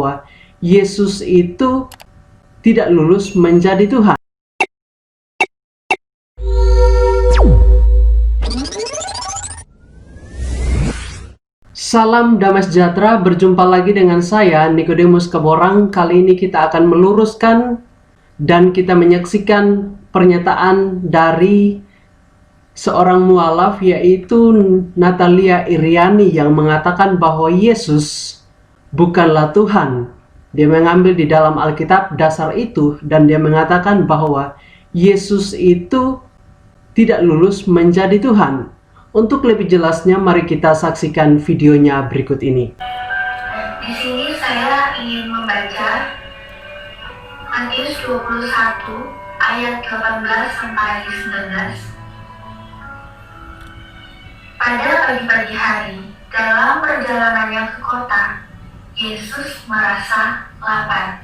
bahwa Yesus itu tidak lulus menjadi Tuhan. Salam damai sejahtera, berjumpa lagi dengan saya Nikodemus Keborang. Kali ini kita akan meluruskan dan kita menyaksikan pernyataan dari seorang mualaf, yaitu Natalia Iriani, yang mengatakan bahwa Yesus bukanlah Tuhan. Dia mengambil di dalam Alkitab dasar itu dan dia mengatakan bahwa Yesus itu tidak lulus menjadi Tuhan. Untuk lebih jelasnya, mari kita saksikan videonya berikut ini. Di sini saya ingin membaca Matius 21 ayat 18 sampai 19. Pada pagi-pagi hari, dalam perjalanannya ke kota, Yesus merasa lapar.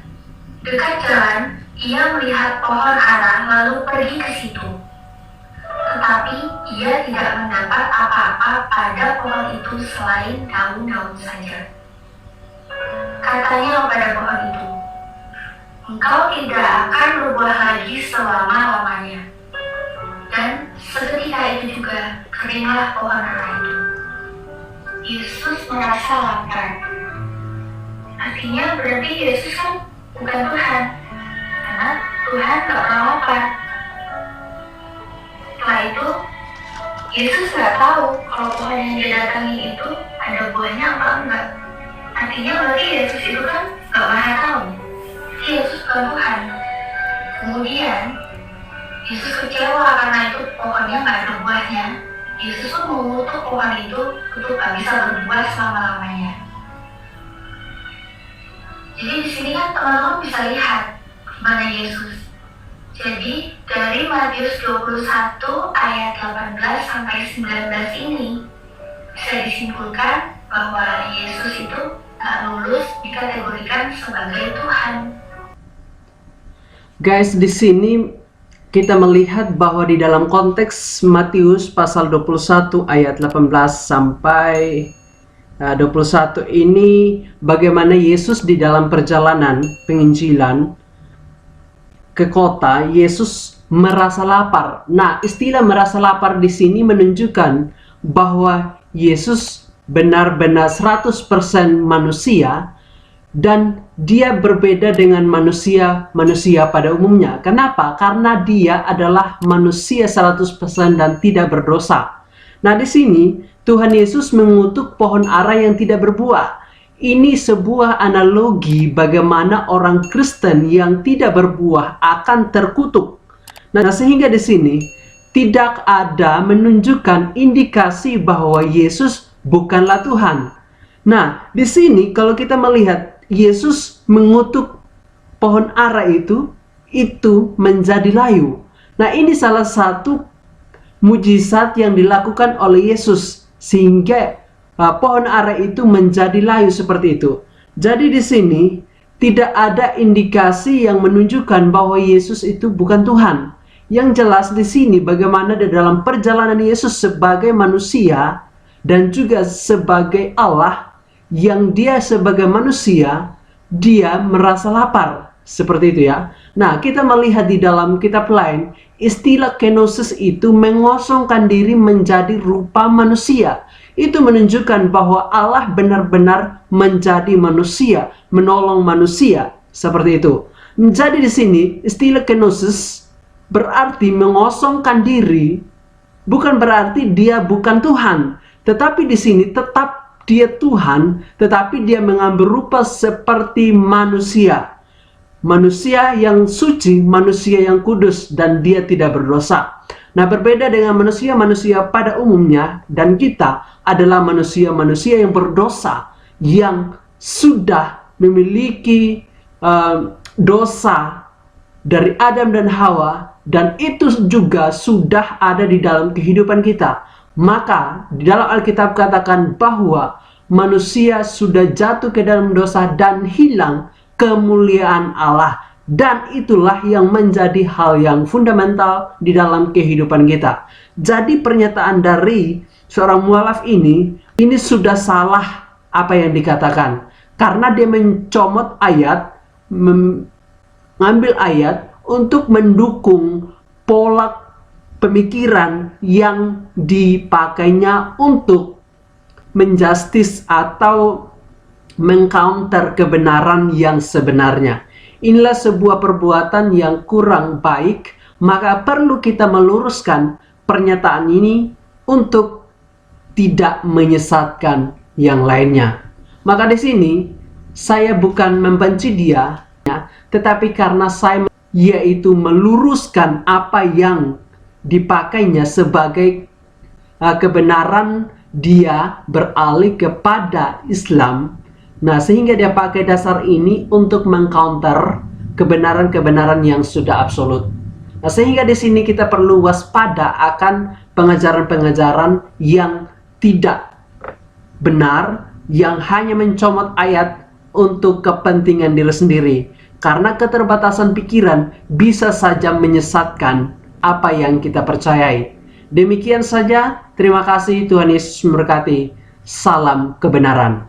Dekat jalan, ia melihat pohon ara lalu pergi ke situ. Tetapi ia tidak mendapat apa-apa pada pohon itu selain daun-daun saja. Katanya pada pohon itu, "Engkau tidak akan berbuah lagi selama-lamanya." Dan seketika itu juga keringlah pohon ara itu. Yesus merasa lapar. Artinya berarti Yesus kan bukan Tuhan, karena Tuhan gak pernah lapar. Setelah itu, Yesus gak tahu kalau pohon yang dia datangi itu ada buahnya apa enggak. Artinya berarti Yesus itu kan gak pernah tahu. Yesus bukan Tuhan. Kemudian, Yesus kecewa karena itu pohonnya gak ada buahnya. Yesus pun mengutuk pohon itu untuk gak bisa berbuah selama-lamanya. Jadi di sini kan teman-teman bisa lihat gimana Yesus. Jadi dari Matius 21 ayat 18 sampai 19 ini bisa disimpulkan bahwa Yesus itu tak lulus dikategorikan sebagai Tuhan. Guys, di sini kita melihat bahwa di dalam konteks Matius pasal 21 ayat 18 sampai 21 ini, bagaimana Yesus di dalam perjalanan penginjilan ke kota, Yesus merasa lapar. Nah, istilah merasa lapar di sini menunjukkan bahwa Yesus benar-benar 100% manusia dan dia berbeda dengan manusia pada umumnya. Kenapa? Karena dia adalah manusia 100% dan tidak berdosa. Nah, di sini Tuhan Yesus mengutuk pohon ara yang tidak berbuah. Ini sebuah analogi bagaimana orang Kristen yang tidak berbuah akan terkutuk. Nah, sehingga di sini tidak ada menunjukkan indikasi bahwa Yesus bukanlah Tuhan. Nah, di sini kalau kita melihat Yesus mengutuk pohon ara itu menjadi layu. Nah, ini salah satu mujizat yang dilakukan oleh Yesus sehingga pohon ara itu menjadi layu seperti itu. Jadi di sini tidak ada indikasi yang menunjukkan bahwa Yesus itu bukan Tuhan. Yang jelas di sini bagaimana di dalam perjalanan Yesus sebagai manusia dan juga sebagai Allah, yang dia sebagai manusia, dia merasa lapar. Seperti itu ya. Nah, kita melihat di dalam kitab lain, istilah kenosis itu mengosongkan diri menjadi rupa manusia. Itu menunjukkan bahwa Allah benar-benar menjadi manusia, menolong manusia, seperti itu. Jadi di sini istilah kenosis berarti mengosongkan diri, bukan berarti dia bukan Tuhan, tetapi di sini tetap dia Tuhan, tetapi dia mengambil rupa seperti manusia. Manusia yang suci, manusia yang kudus, dan dia tidak berdosa. Nah, berbeda dengan manusia-manusia pada umumnya, dan kita adalah manusia-manusia yang berdosa, yang sudah memiliki dosa dari Adam dan Hawa, dan itu juga sudah ada di dalam kehidupan kita. Maka di dalam Alkitab katakan bahwa manusia sudah jatuh ke dalam dosa dan hilang kemuliaan Allah. Dan itulah yang menjadi hal yang fundamental di dalam kehidupan kita. Jadi pernyataan dari seorang mualaf ini sudah salah apa yang dikatakan. karena dia mencomot ayat, mengambil ayat untuk mendukung pola pemikiran yang dipakainya untuk menjustis atau mengcounter kebenaran yang sebenarnya. Inilah sebuah perbuatan yang kurang baik, maka perlu kita meluruskan pernyataan ini untuk tidak menyesatkan yang lainnya. Maka di sini saya bukan membenci dia, tetapi karena saya yaitu meluruskan apa yang dipakainya sebagai kebenaran, dia beralih kepada Islam. Nah, sehingga dia pakai dasar ini untuk mengcounter kebenaran-kebenaran yang sudah absolut. Nah, sehingga di sini kita perlu waspada akan pengajaran-pengajaran yang tidak benar, yang hanya mencomot ayat untuk kepentingan diri sendiri. Karena keterbatasan pikiran bisa saja menyesatkan apa yang kita percayai. Demikian saja, terima kasih, Tuhan Yesus memberkati. Salam kebenaran.